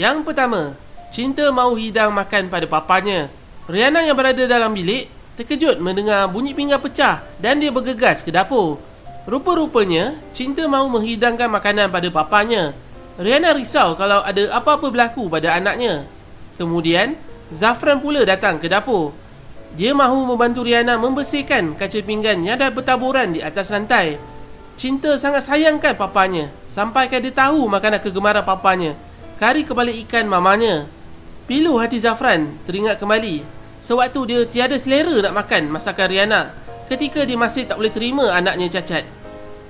Yang pertama, Cinta mahu hidang makan pada papanya. Rihanna yang berada dalam bilik terkejut mendengar bunyi pinggan pecah dan dia bergegas ke dapur. Rupa-rupanya, Cinta mahu menghidangkan makanan pada papanya. Rihanna risau kalau ada apa-apa berlaku pada anaknya. Kemudian, Zafran pula datang ke dapur. Dia mahu membantu Rihanna membersihkan kaca pinggan yang dah bertaburan di atas lantai. Cinta sangat sayangkan papanya sampaikan dia tahu makanan kegemaran papanya, kari kepala ikan mamanya. Pilu hati Zafran teringat kembali sewaktu dia tiada selera nak makan masakan Rihanna ketika dia masih tak boleh terima anaknya cacat.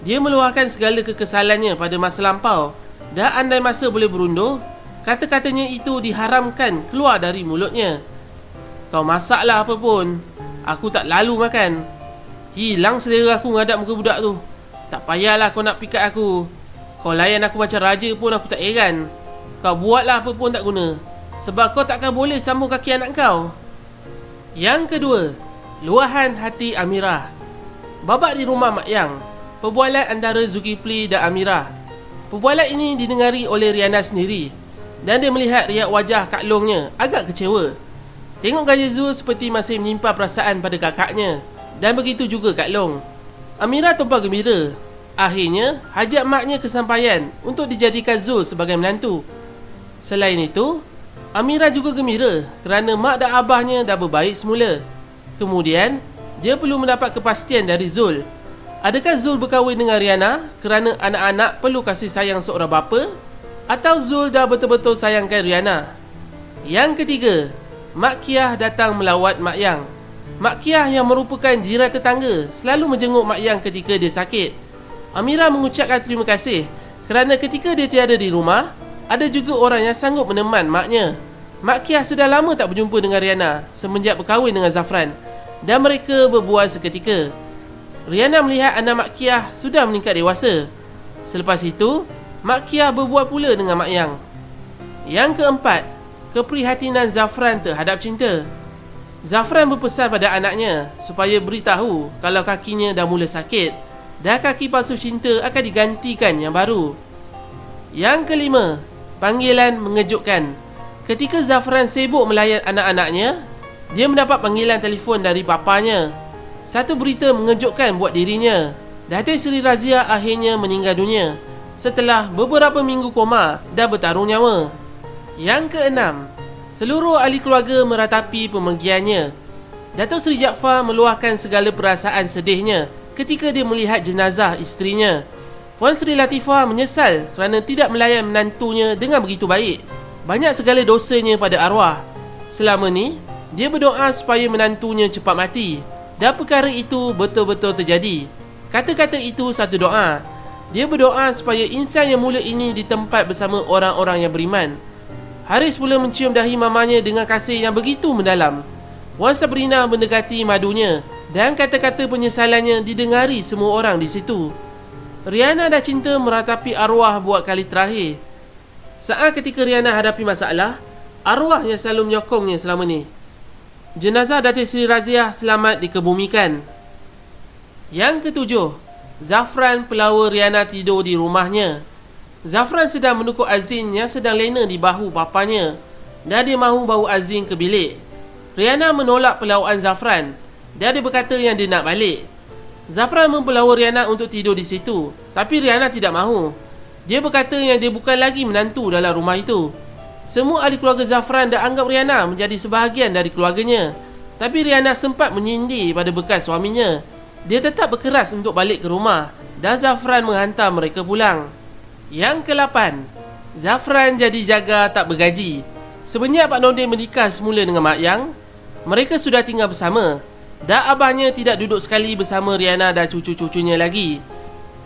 Dia meluahkan segala kekesalannya pada masa lampau. Dah andai masa boleh berundur, kata-katanya itu diharamkan keluar dari mulutnya. Kau masaklah apa pun, aku tak lalu makan. Hilang selera aku menghadap muka budak tu. Tak payahlah kau nak pikat aku. Kau layan aku macam raja pun aku tak heran. Kau buatlah apa pun tak guna, sebab kau takkan boleh sambung kaki anak kau. Yang kedua, luahan hati Amirah. Babak di rumah Mak Yang, perbualan antara Zulkifli dan Amirah. Perbualan ini didengari oleh Rihanna sendiri, dan dia melihat riak wajah Kak Longnya agak kecewa. Tengok gaya Zul seperti masih menyimpan perasaan pada kakaknya, dan begitu juga Kak Long. Amirah tumpah gembira. Akhirnya, hajat maknya kesampaian untuk dijadikan Zul sebagai menantu. Selain itu, Amirah juga gembira kerana mak dan abahnya dah berbaik semula. Kemudian, dia perlu mendapat kepastian dari Zul. Adakah Zul berkahwin dengan Rihanna kerana anak-anak perlu kasih sayang seorang bapa, atau Zul dah betul-betul sayangkan Rihanna? Yang ketiga, Mak Kiah datang melawat Mak Yang. Mak Kiah yang merupakan jiran tetangga selalu menjenguk Mak Yang ketika dia sakit. Amirah mengucapkan terima kasih kerana ketika dia tiada di rumah, ada juga orang yang sanggup meneman maknya. Mak Kiah sudah lama tak berjumpa dengan Rihanna semenjak berkahwin dengan Zafran, dan mereka berbual seketika. Rihanna melihat anak Mak Kiah sudah meningkat dewasa. Selepas itu, Mak Kiah berbual pula dengan Mak Yang. Yang keempat, keprihatinan Zafran terhadap Cinta. Zafran berpesan pada anaknya supaya beritahu kalau kakinya dah mula sakit dan kaki palsu Cinta akan digantikan yang baru. Yang kelima, panggilan mengejutkan. Ketika Zafran sibuk melayan anak-anaknya, dia mendapat panggilan telefon dari papanya. Satu berita mengejutkan buat dirinya. Datuk Seri Razia akhirnya meninggal dunia setelah beberapa minggu koma dan bertarung nyawa. Yang keenam, seluruh ahli keluarga meratapi pemergiannya. Datuk Seri Jaafar meluahkan segala perasaan sedihnya ketika dia melihat jenazah isterinya. Puan Sri Latifah menyesal kerana tidak melayan menantunya dengan begitu baik. Banyak segala dosanya pada arwah. Selama ni, dia berdoa supaya menantunya cepat mati, dan perkara itu betul-betul terjadi. Kata-kata itu satu doa. Dia berdoa supaya insan yang mula ini ditempat bersama orang-orang yang beriman. Haris pula mencium dahi mamanya dengan kasih yang begitu mendalam. Wan Sabrina mendekati madunya, dan kata-kata penyesalannya didengari semua orang di situ. Rihanna dan Cinta meratapi arwah buat kali terakhir. Saat ketika Rihanna hadapi masalah, arwah yang selalu menyokongnya selama ni. Jenazah Datuk Seri Razia selamat dikebumikan. Yang ketujuh, Zafran pelawa Rihanna tidur di rumahnya. Zafran sedang menukuk Azin yang sedang lena di bahu papanya, dan dia mahu bawa Azin ke bilik. Rihanna menolak pelawaan Zafran, dan dia berkata yang dia nak balik. Zafran mempelawa Rihanna untuk tidur di situ, tapi Rihanna tidak mahu. Dia berkata yang dia bukan lagi menantu dalam rumah itu. Semua ahli keluarga Zafran dah anggap Rihanna menjadi sebahagian dari keluarganya, tapi Rihanna sempat menyindir pada bekas suaminya. Dia tetap berkeras untuk balik ke rumah, dan Zafran menghantar mereka pulang. Yang ke-8, Zafran jadi jaga tak bergaji. Semenjak Pak Nordin menikah semula dengan Mak Yang, mereka sudah tinggal bersama, dan abahnya tidak duduk sekali bersama Rihanna dan cucu-cucunya lagi.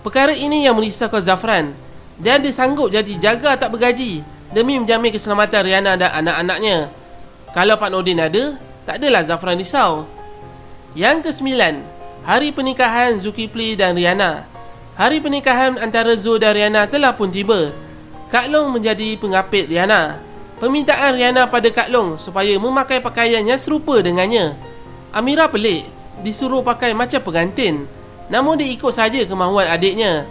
Perkara ini yang merisaukan Zafran, dan dia sanggup jadi jaga tak bergaji demi menjamin keselamatan Rihanna dan anak-anaknya. Kalau Pak Nordin ada, tak adalah Zafran risau. Yang ke-9, hari pernikahan Zulkifli dan Rihanna. Hari pernikahan antara Zul dan Rihanna telah pun tiba. Kak Long menjadi pengapit Rihanna. Permintaan Rihanna pada Kak Long supaya memakai pakaian yang serupa dengannya. Amirah pelik, disuruh pakai macam pengantin, namun dia ikut saja kemahuan adiknya.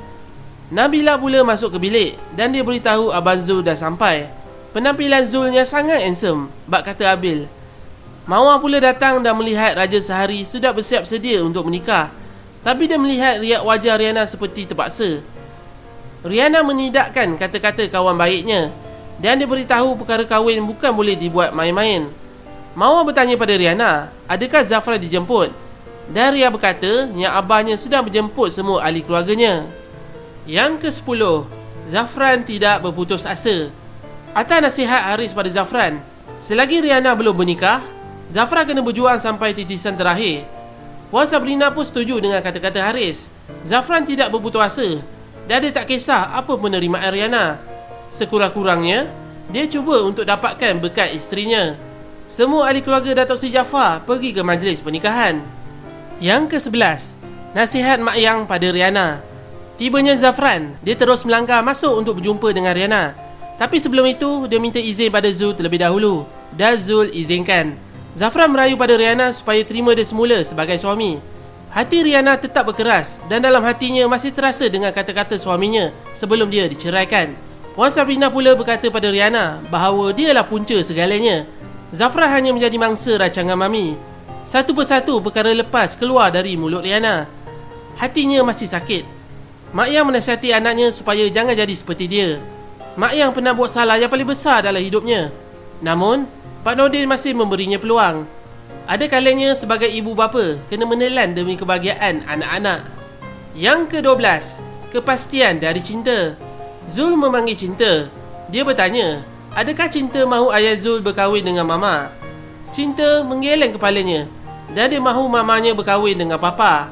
Nabila pula masuk ke bilik dan dia beritahu Abang Zul dah sampai. Penampilan Zulnya sangat handsome, bak kata Abil. Mawar pula datang dan melihat Raja Sehari sudah bersiap sedia untuk menikah. Tapi dia melihat riak wajah Riana seperti terpaksa. Riana menidakkan kata-kata kawan baiknya dan dia beritahu perkara kahwin bukan boleh dibuat main-main. Mawar bertanya pada Riana, adakah Zafran dijemput? Dan Ria berkata yang abahnya sudah menjemput semua ahli keluarganya. Yang ke-10, Zafran tidak berputus asa. Atas nasihat Haris pada Zafran, selagi Riana belum bernikah, Zafran kena berjuang sampai titisan terakhir. Puan Sabrina pun setuju dengan kata-kata Haris. Zafran tidak berputus asa dan dia tak kisah apa penerimaan Riana. Sekurang-kurangnya, dia cuba untuk dapatkan berkat isterinya. Semua ahli keluarga Datuk Seri Jaafar pergi ke majlis pernikahan. Yang ke-11, nasihat Mak Yang pada Riana. Tibanya Zafran, dia terus melangkah masuk untuk berjumpa dengan Riana. Tapi sebelum itu, dia minta izin pada Zul terlebih dahulu. Dan Zul izinkan. Zafran merayu pada Riana supaya terima dia semula sebagai suami. Hati Riana tetap berkeras dan dalam hatinya masih terasa dengan kata-kata suaminya sebelum dia diceraikan. Puan Sabrina pula berkata pada Riana bahawa dialah punca segalanya. Zafran hanya menjadi mangsa rancangan Mami. Satu persatu perkara lepas keluar dari mulut Riana. Hatinya masih sakit. Mak Yang menasihati anaknya supaya jangan jadi seperti dia. Mak Yang pernah buat salah yang paling besar dalam hidupnya. Namun, Pak Nordin masih memberinya peluang. Ada kalanya sebagai ibu bapa kena menelan demi kebahagiaan anak-anak. Yang ke-12, kepastian dari cinta. Zul memanggil Cinta. Dia bertanya, adakah Cinta mahu ayah Zul berkahwin dengan Mama? Cinta menggeleng kepalanya dan dia mahu mamanya berkahwin dengan Papa.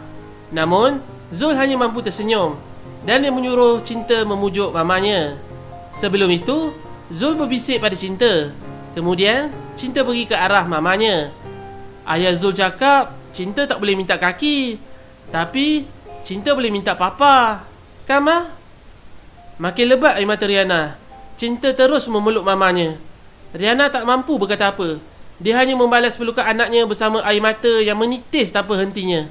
Namun, Zul hanya mampu tersenyum dan dia menyuruh Cinta memujuk mamanya. Sebelum itu, Zul berbisik pada Cinta. Kemudian, Cinta pergi ke arah mamanya. Ayah Zul cakap, Cinta tak boleh minta kaki. Tapi, Cinta boleh minta Papa. Kan, Ma? Makin lebat air mata Riana. Cinta terus memeluk mamanya. Riana tak mampu berkata apa. Dia hanya membalas pelukan anaknya bersama air mata yang menitis tanpa hentinya.